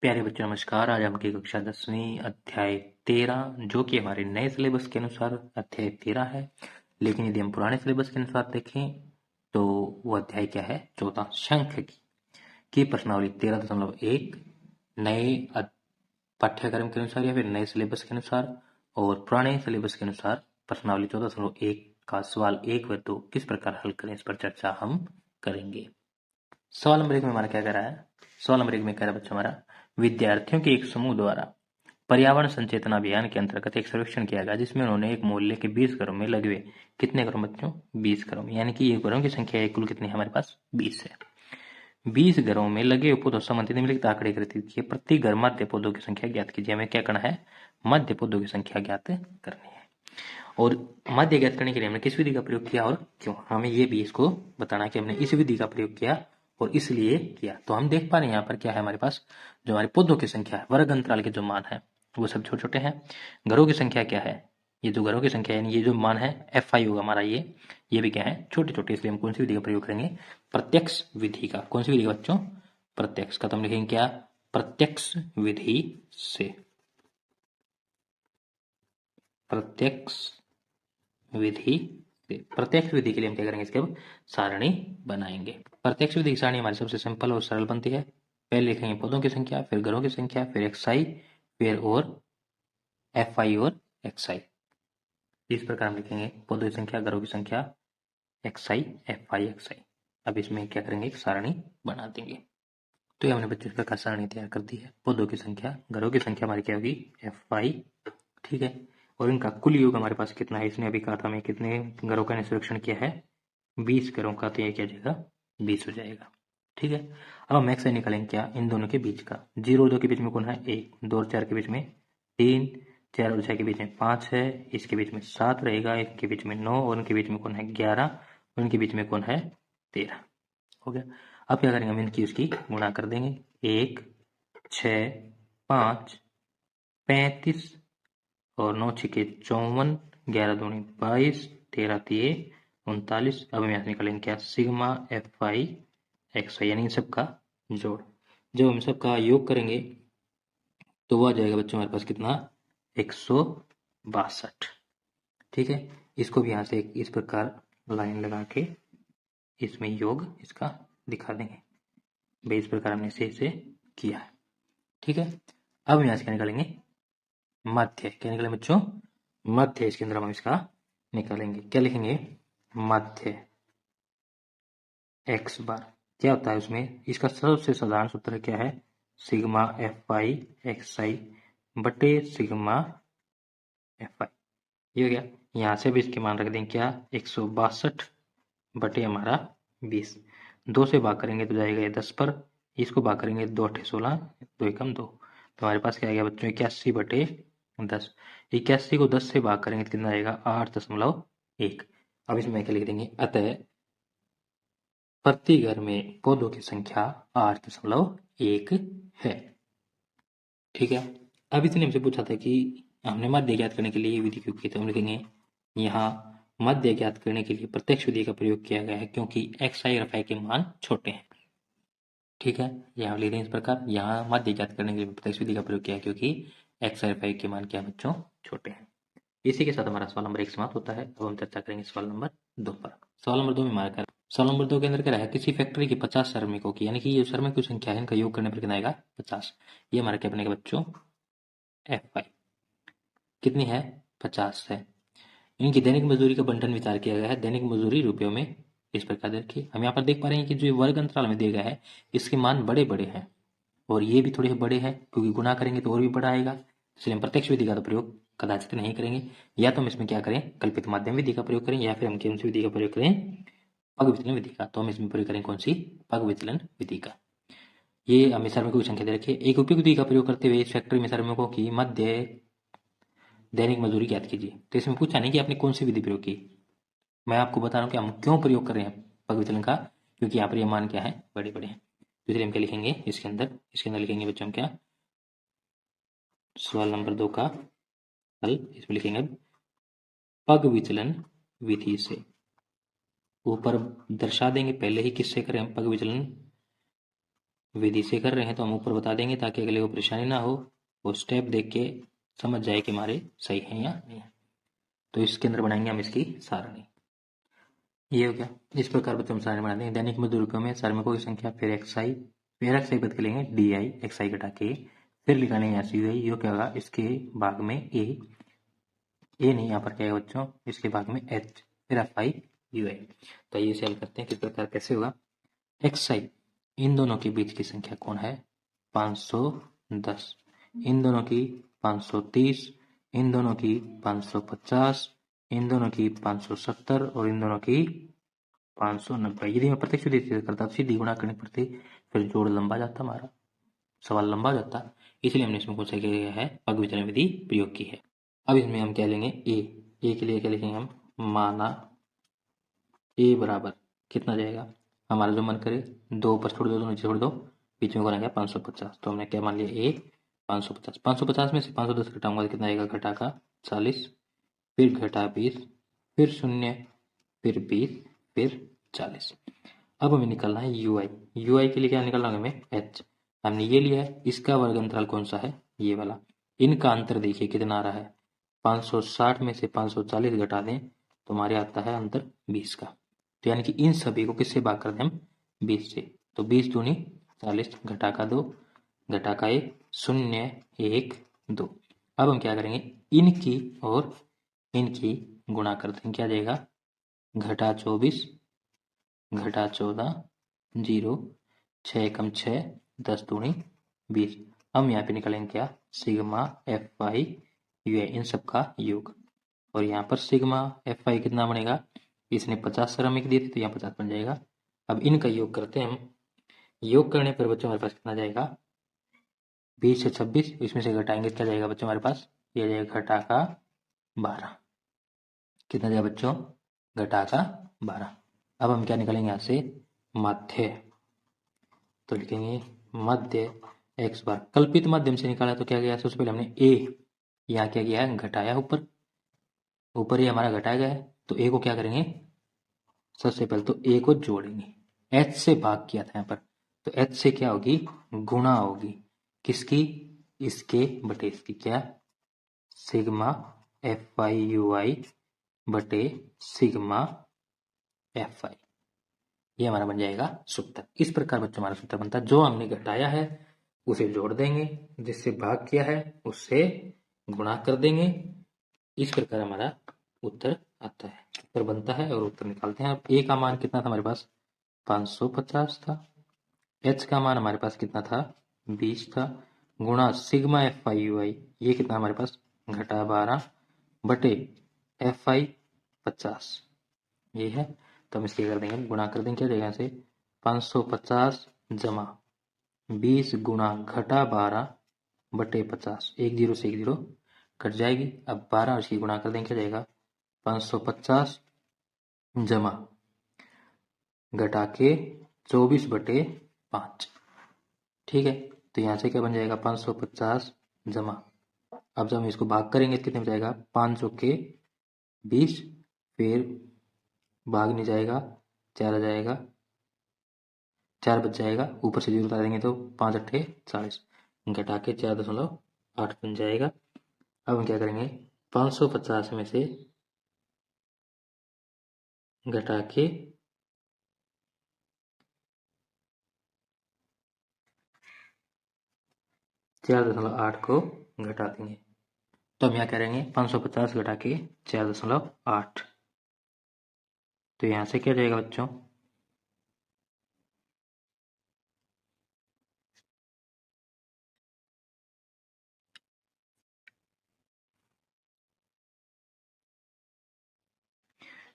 प्यारे बच्चों नमस्कार। आज हम की कक्षा 10वीं अध्याय 13 जो कि हमारे नए सिलेबस के अनुसार अध्याय 13 है। लेकिन यदि हम पुराने सिलेबस के अनुसार देखें तो वो अध्याय क्या है? 14 सांख्यिकी की प्रश्नावली 13.1 नए पाठ्यक्रम के अनुसार या फिर नए सिलेबस के अनुसार और पुराने सिलेबस के अनुसार प्रश्नावली 14.1 का सवाल 1 व 2 किस प्रकार हल करें, इस पर चर्चा हम करेंगे। सवाल नंबर 1 में हमारा क्या कह रहा है? सवाल नंबर 1 में कह रहा है बच्चों हमारा, विद्यार्थियों के एक समूह द्वारा पर्यावरण संचेतना अभियान के अंतर्गत एक सर्वेक्षण किया गया जिसमें उन्होंने एक मोहल्ले के 20 घरों में लगे हुए कितने घरों बच्चों? 20 घरों में, यानी कि ये घरों की संख्या है कुल कितनी है हमारे पास? 20 है। 20 घरों में लगे हुए पौधों संबंधित निम्नलिखित आंकड़े एकत्रित किए। प्रति घर मध्य पौधों की संख्या ज्ञात कीजिए। हमें क्या करना है? मध्य पौधों की संख्या ज्ञात करनी है। और मध्य ज्ञात करने के लिए हमने किस विधि का प्रयोग किया और क्यों, हमें ये भी इसको बताना है कि हमने इस विधि का प्रयोग किया और इसलिए किया। तो हम देख पा रहे हैं यहाँ पर क्या है हमारे पास, जो हमारे पौधों की संख्या है, वर्ग अंतराल के जो मान है वो सब छोटे छोटे हैं। घरों की संख्या क्या है? ये जो घरों की संख्या है, ये जो मान है FI होगा हमारा, ये भी क्या है? छोटे छोटे। इसलिए हम कौन सी विधि का प्रयोग करेंगे? प्रत्यक्ष विधि का। कौन सी विधि का बच्चों? प्रत्यक्ष का। तो हम लिखेंगे क्या? प्रत्यक्ष विधि से। प्रत्यक्ष विधि से। प्रत्यक्ष विधि के लिए हम क्या करेंगे? इसके अब सारणी बनाएंगे। प्रत्यक्ष विधि की सारणी हमारी सबसे सिंपल और सरल बनती है। पहले लिखेंगे पौधों की संख्या, फिर घरों की संख्या, फिर XI, फिर और FI और XI। इस प्रकार हम लिखेंगे पौधों की संख्या, घरों की संख्या, XI, FI, XI। अब इसमें क्या करेंगे? एक सारणी बना देंगे। तो ये हमने बच्चों इस प्रकार सारणी तैयार कर दी है। पौधों की संख्या, घरों की संख्या हमारी क्या होगी? FI, ठीक है। और इनका कुल योग हमारे पास कितना है? इसने अभी कहा था हमें कितने घरों का सर्वेक्षण किया है? 20 घरों का। तो ये क्या जाएगा? 20 हो जाएगा, ठीक है। अब हम एक्स निकालेंगे क्या? इन दोनों के बीच का। 0 और 2 के बीच में कौन है? 1। 2 और 4 के बीच में 3। 4 और 6 के बीच में 5 है। इसके बीच में 7 रहेगा। इनके बीच में 9 और इनके बीच में कौन है? 11 और इनके बीच में कौन है? 13। हो गया। अब क्या करेंगे? हम इनकी उसकी गुणा कर देंगे। 1, 6, 5, 35 और 9 छिके 54, 11 दूनी 22, 13 तिये 39। अब हम यहाँ से निकालेंगे क्या? सिग्मा FI XI, यानी इन सबका जोड़। जब हम सबका योग करेंगे तो वो आ जाएगा बच्चों हमारे पास कितना? 162, ठीक है। इसको भी यहाँ से इस प्रकार लाइन लगा के इसमें योग इसका दिखा देंगे भाई। इस प्रकार हमने इसे किया है, ठीक है। अब हम यहाँ से क्या निकालेंगे? मध्य। क्या निकालेंगे बच्चों? मध्य। इसके अंदर हम इसका निकालेंगे। क्या लिखेंगे? मध्य x बार। क्या होता है उसमें? इसका सबसे साधारण सूत्र क्या है? सिग्मा FI XI बटे सिग्मा FI। ये हो गया। यहाँ से भी इसके मान रख देंगे क्या? 162 बटे हमारा 20। 2 से भाग करेंगे तो जाएगा ये 10 पर। इसको भाग करेंगे 2 अठे 16, 2 एकम 2। तो हमारे पास क्या आ गया बच्चों? 81 बटे 10। 81 को 10 से भाग करेंगे तो कितना आएगा? 8.1। अब इसमें क्या लिख देंगे? अतः प्रति घर में पौधों की संख्या 8.1 है, ठीक है। अब इसने हमसे पूछा था कि हमने मध्य ज्ञात करने के लिए ये विधि क्यों की, तो हम लिखेंगे यहाँ मध्य ज्ञात करने के लिए प्रत्यक्ष विधि का प्रयोग किया गया है क्योंकि XI और FI के मान छोटे हैं, ठीक है। यहाँ लिख दें इस प्रकार, यहाँ मध्य ज्ञात करने के लिए प्रत्यक्ष विधि का प्रयोग किया है क्योंकि XI और FI के मान क्या बच्चों? छोटे हैं। इसी के साथ हमारा सवाल नंबर 1 समाप्त होता है। अब हम चर्चा करेंगे सवाल नंबर 2 पर। सवाल नंबर 2 में हमारा सवाल नंबर 2 के अंदर क्या रहा है? किसी फैक्ट्री के 50 श्रमिकों की, यानी कि ये श्रमिक की संख्या है, इनका योग करने पर कितना आएगा? 50। ये हमारा क्या बनेगा बच्चों? FI कितनी है? 50 है। इनकी दैनिक मजदूरी का बंटन विचार किया गया है। दैनिक मजदूरी रुपयों में इस प्रकार देखिए, हम यहाँ पर देख पा रहे हैं कि जो वर्ग अंतराल में दिया गया है इसके मान बड़े बड़े हैं और ये भी थोड़े बड़े हैं क्योंकि गुणा करेंगे तो और भी बड़ा आएगा। इसलिए हम प्रत्यक्ष विधि का तो प्रयोग कदाचित नहीं करेंगे। या तो हम इसमें क्या करें? कल्पित माध्यम विधि का प्रयोग करें या फिर हम कौन सी विधि का प्रयोग करें? पग विचलन विधि का। तो हम इसमें प्रयोग करें कौन सी? पग विचलन विधि का। ये हमें श्रमिकों की संख्या दे रखी है। एक उपयुक्त विधि का प्रयोग करते हुए इस फैक्ट्री में श्रमिकों की मध्य दैनिक मजदूरी ज्ञात कीजिए। तो इसमें पूछा नहीं कि आपने कौन सी विधि प्रयोग की। मैं आपको बता रहा हूँ कि हम क्यों प्रयोग कर रहे हैं पग विचलन का, क्योंकि यहाँ पर ये मान क्या है? बड़े बड़े हैं। तो इसलिए हम क्या लिखेंगे इसके अंदर लिखेंगे बच्चों हम क्या? सवाल नंबर 2 का हल इसमें लिखेंगे पग विचलन विधि से। ऊपर दर्शा देंगे पहले ही किससे करें हम पग विचलन विधि से कर रहे हैं तो हम ऊपर बता देंगे ताकि अगले को परेशानी ना हो, वो स्टेप देख के समझ जाए कि हमारे सही है या नहीं है। तो इसके अंदर बनाएंगे हम इसकी सारणी। ये हो गया। इस प्रकार बच्चों हम सारणी बनाते हैं। दैनिक मजदूर रुपयों में श्रमिकों की संख्या, फिर एक्सआई, फिर एक्सआई पद के लेंगे डी आई, एक्सआई घटा के, फिर निकालेंगे यहाँ से यूआई। यो क्या होगा, इसके भाग में ए नहीं, यहाँ पर क्या है बच्चों, इसके भाग में एच, फिर एफ आई यूआई। तो ये सेल करते हैं किस प्रकार कैसे होगा। एक्सआई, इन दोनों के बीच की संख्या कौन है, 510, इन दोनों की 530, इन दोनों की 550, इन दोनों की 570 और इन दोनों की 590। यदि मैं प्रत्यक्ष विधि से करता तो सीधी गुणा करनी पड़ती, फिर जोड़ लंबा जाता, हमारा सवाल लंबा जाता, इसलिए हमने इसमें कौन सा किया गया है, पग वितरण विधि प्रयोग की है। अब इसमें हम क्या लेंगे, ए के लिए क्या लिखेंगे हम, माना ए बराबर कितना जाएगा, हमारा जो मन करे, 2 ऊपर छोड़ दो, 2 नीचे छोड़ दो, बीच में होना क्या 550। तो हमने क्या मान लिया, ए 550। 550 में से 510 घटाऊंगा तो कितना आएगा, घटा का 40, फिर घटा 20, फिर 0, फिर 20, फिर 40। अब हमें निकालना है यूआई। यूआई के लिए क्या निकालना है हमें, एच। हमने ये लिया है, इसका वर्ग अंतराल कौन सा है, ये वाला। इनका अंतर देखिए कितना आ रहा है, 560 में से 540 घटा दें तो हमारे आता है अंतर 20 का। तो यानी कि इन सभी को किससे भाग कर दें हम, 20 से। तो 20 दूनी 40, घटा का 2, घटा का 1, 0, 1, 2। अब हम क्या करेंगे, इनकी और इनकी गुणा कर दें, क्या जाएगा, घटा 24, घटा 14, 0, 6 एकम 6, 10 दूनी 20। हम यहाँ पे निकालेंगे क्या, सिग्मा एफ आई यू, इन सब का योग। और यहाँ पर सिग्मा एफ आई कितना बनेगा, इसने 50 श्रमिक दिए थे तो यहाँ 50 बन जाएगा। अब इनका योग करते हैं हम, योग करने पर बच्चों हमारे पास कितना जाएगा, 20 से 26, इसमें से घटाएंगे क्या जाएगा बच्चों हमारे पास, ये जाएगा घटा का 12। कितना जाएगा बच्चों, घटा का 12। अब हम क्या निकालेंगे यहाँ से, माध्य। तो लिखेंगे मध्य एक्स बार, कल्पित माध्यम से निकाला तो क्या गया, सबसे पहले हमने ए यहाँ क्या किया है, घटाया, ऊपर ये हमारा घटाया गया है, तो ए को क्या करेंगे, सबसे पहले तो ए को जोड़ेंगे, एच से भाग किया था यहाँ पर, तो एच से क्या होगी, गुणा होगी, किसकी, इसके बटे इसकी, क्या, सिग्मा एफ आई यू आई बटे सिग्मा एफ आई, ये हमारा बन जाएगा सूत्र। इस प्रकार बच्चों हमारा सूत्र बनता है, जो हमने घटाया है उसे जोड़ देंगे, जिससे भाग किया है उससे गुणा कर देंगे, इस प्रकार हमारा उत्तर आता है, उत्तर बनता है और उत्तर निकालते हैं। अब ए का मान कितना था हमारे पास, 550 था, एच का मान हमारे पास कितना था, 20 था, गुणा सिग्मा एफ आई यू आई, ये कितना हमारे पास, घटा 12 बटे एफ आई 50, ये है। तो हम इसके कर देंगे, गुणा कर देंगे, क्या जाएगा से 550 जमा 20 गुणा घटा 12 बटे 50, 1 0 से 1 0 कट जाएगी। अब 12 और इसकी गुणा कर देंगे, क्या जाएगा 550 जमा घटा के 24 बटे 5, ठीक है। तो यहाँ से क्या बन जाएगा, 550 जमा, अब जब हम इसको भाग करेंगे कितने में जाएगा, 5 के 20, फिर भाग नहीं जाएगा, 4 आ जाएगा, 4 बच जाएगा, ऊपर से 0 उतार देंगे तो 5 अट्ठे 40, घटा के 4.8 बन जाएगा। अब हम क्या करेंगे, 550 में से घटा के 4.8 को घटा देंगे, तो हम यहाँ करेंगे 550 घटा के 4.8, तो यहाँ से क्या जाएगा बच्चों,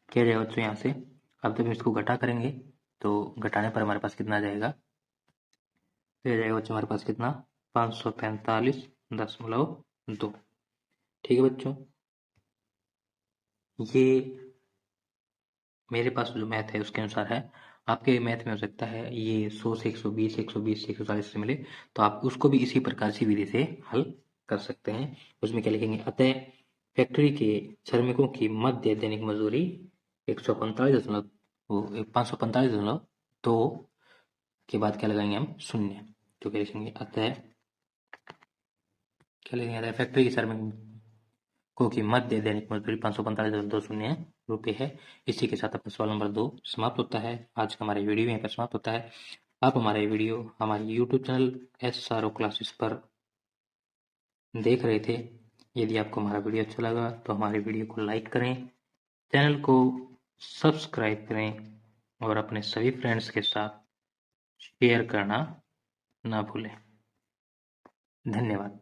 क्या जाएगा बच्चों यहाँ से। अब जब इसको घटा करेंगे तो घटाने पर हमारे पास कितना आ जाएगा, तो यह जाएगा बच्चों हमारे पास कितना, 545.2, ठीक है बच्चों। ये मेरे पास जो मैथ है उसके अनुसार है, आपके मैथ में हो सकता है ये 100 से 120, 120 से 140 से मिले, तो आप उसको भी इसी प्रकार से विधि से हल कर सकते हैं। उसमें क्या लिखेंगे, अतः फैक्ट्री के श्रमिकों की मध्य दैनिक मजदूरी 545.2 के बाद क्या लगाएंगे हम, 0, तो क्या लिखेंगे, अतः क्या लिखेंगे, अतः फैक्ट्री की श्रमिक को की मध्य दैनिक मजदूरी 545.20 रुपये है। इसी के साथ अपना सवाल नंबर 2 समाप्त होता है। आज का हमारा वीडियो यहाँ पर समाप्त होता है। आप हमारे वीडियो हमारे यूट्यूब चैनल SRO क्लासेस पर देख रहे थे। यदि आपको हमारा वीडियो अच्छा लगा तो हमारे वीडियो को लाइक करें, चैनल को सब्सक्राइब करें और अपने सभी फ्रेंड्स के साथ शेयर करना ना भूलें। धन्यवाद।